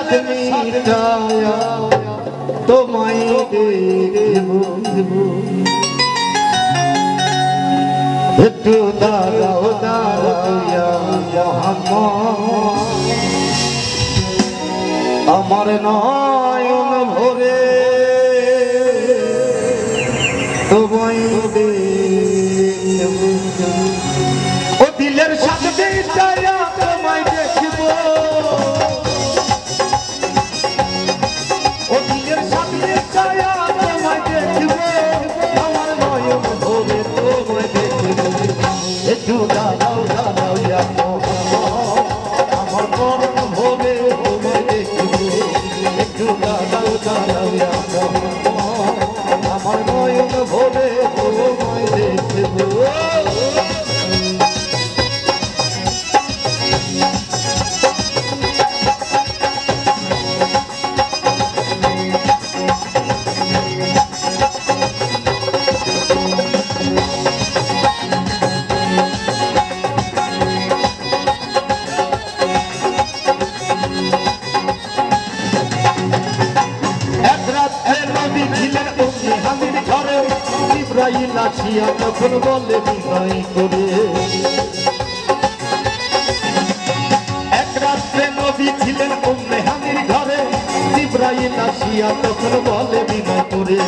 সাথ মিটায়া তোমায় দেখব একটু দাঁড়াও দাঁড়াও ইয়া মোহাম্মদ আমার নয়ন ভরে তোমায় দেখব ও দিলের সাথে মিটায়া তোমায় দেখব ও দিলের সাথে মিটায়া তোমায় দেখব আমার নয়ন ভরে তোমায় দেখব একটু দাঁড়াও দাঁড়াও ইয়া মোহাম্মদ আমার মন ভরে তোমায় দেখব একটু দাঁড়াও দাঁড়াও ইয়া মোহাম্মদ আমার নয়ন ভরে তোমায় দেখব ইব্রাহিম আসিয়া তখন বলে বিনয় করে এক রাত্রে নবী ছিলেন উম্মে হানির ঘরে ইব্রাহিম আসিয়া তখন বলে বিনয় করে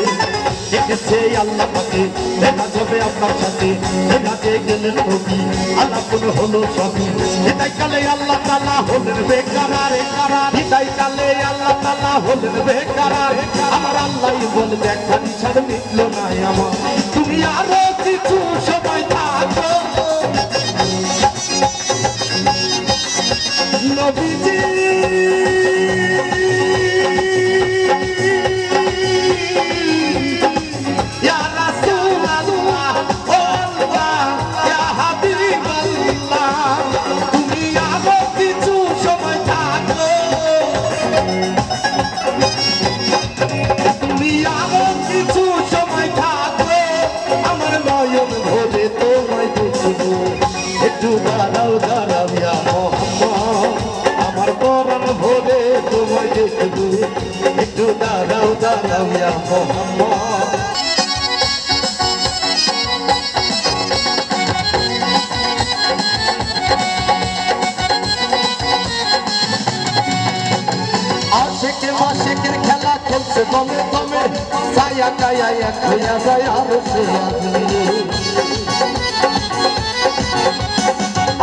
দেখেছে আল্লাহ পাকে দেখা যাবে আপনার সাথে দেখাতে গেলেন নবী আলাপন হলো সবই বিদায় কালে আল্লাহ তাআলা হলেন বেকারার বিদায় কালে আল্লাহ তাআলা হলেন বেকারার আমার আল্লাহই বলে দেখা নিশার মিটল না আমার তুমি আরো কিছু সময় থাকো নবীজি একটু দাঁড়াও দাঁড়াও ইয়া মোহাম্মদ আমার পরাণ ভরে তোমায় দেখব একটু দাঁড়াও দাঁড়াও ইয়া মোহাম্মদ আশিকে মাশিকের খেলা খেলছে দমে দমে ছায়া কায়া এক হইয়া যায় আর সে আজমিরে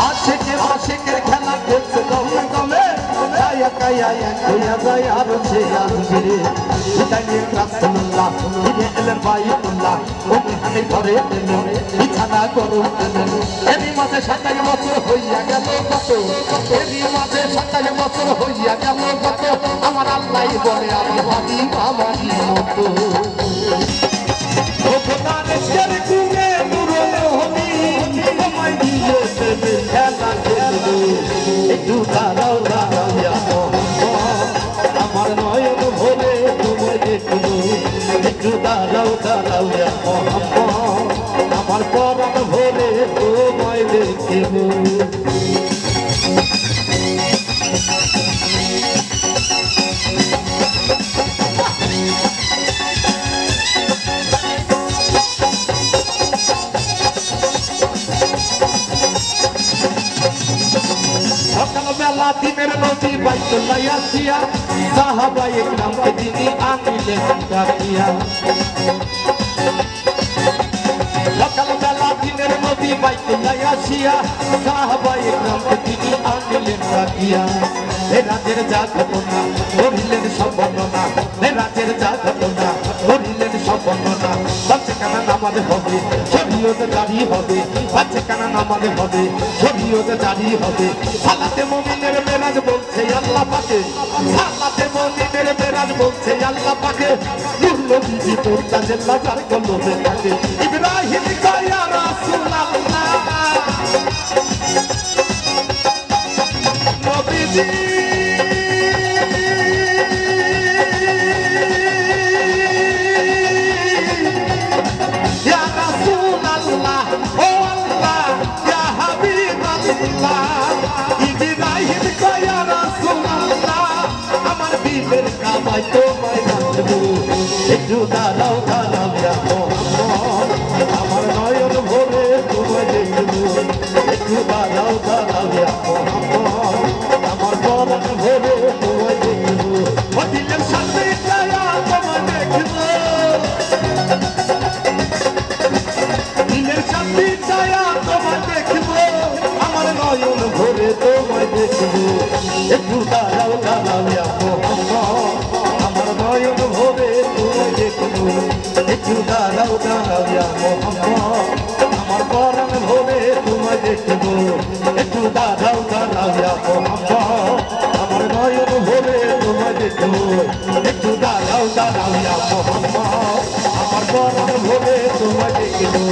আশিকে মাশিকের খেলা খেলছে দমে দমে ছায়া কায়া এক হইয়া যায় আর সে আজমিরে বিদায় রাসূলুল্লাহ ফিরে এলেন বাইতুল্লাহ উম্মে হানির ঘরে এলেন বিছানা গরম এলেন এরই মাঝে 27 বছর হইয়া গেল কত এরই মাঝে 27 বছর হইয়া গেল কত আমার আল্লাহই বলে আমি ভাবি আমারই মতো ও খোদা নেশার কুমে নুরুল হবি তোমায় দিয়ে দেবে খেলা খেলবো একটু দাঁড়াও দাঁড়াও ইয়া মোহাম্মদ আমার নয়ন ভরে তোমায় দেখব একটু দাঁড়াও দাঁড়াও ইয়া মোহাম্মদ আমার পরাণ ভরে তোমায় দেখব সকালবেলা দিনের নবী বাইতুল্লাহ আসিয়া সাহাবায়ে কিরামকে তিনি আনিলেন ডাকিয়া সকালবেলা দিনের নবী বাইতুল্লাহ আসিয়া সাহাবায়ে কিরামকে তিনি আনিলেন ডাকিয়া এ রাতের যা ঘটনা করিলেন সব বর্ণনা এ রাতের যা ঘটনা করিলেন সব বর্ণনা বাচ্চা কানা নামাজ হবে শরীয়তে জারি হবে বাচ্চা কানা নামাজ হবে শরীয়তে জারি হবে সালাতে মুমিনের মেরাজ বলছে আল্লাহ পাকে সালাতে মুমিনের মেরাজ বলছে আল্লাহ পাকে নূর নবী তোর কাছে লাজার কলবে থাকে ইব্রাহিম কয়া রাসূলুল্লাহ নবীজি আমার দিনের কামাই তোমায় বাঁচবো একটু দাঁড়াও দাঁড়াও ইয়া মোহাম্মদ আমার নয়ন ভরে তোমায় দেখবো একটু দাঁড়াও দাঁড়াও ইয়া মোহাম্মদ আমার পরাণ ভরে তোমায় দেখবো ও দিলের সাথে ছায়া তোমায় দেখবো দিলের সাথে ছায়া তোমায় দেখবো আমার নয়ন ভরে তোমায় দেখবো একটু দাঁড়াও দাঁড়াও ইয়া মোহাম্মদ আমার নয়ন ভরে তোমায় দেখবো একটু দাঁড়াও দাঁড়াও ইয়া মোহাম্মদ আমার পরাণ ভরে তোমায় দেখবো একটু দাঁড়াও দাঁড়াও ইয়া মোহাম্মদ আমার নয়ন ভরে তোমায় দেখবো একটু দাঁড়াও দাঁড়াও ইয়া মোহাম্মদ আমার পরাণ ভরে তোমায় দেখবো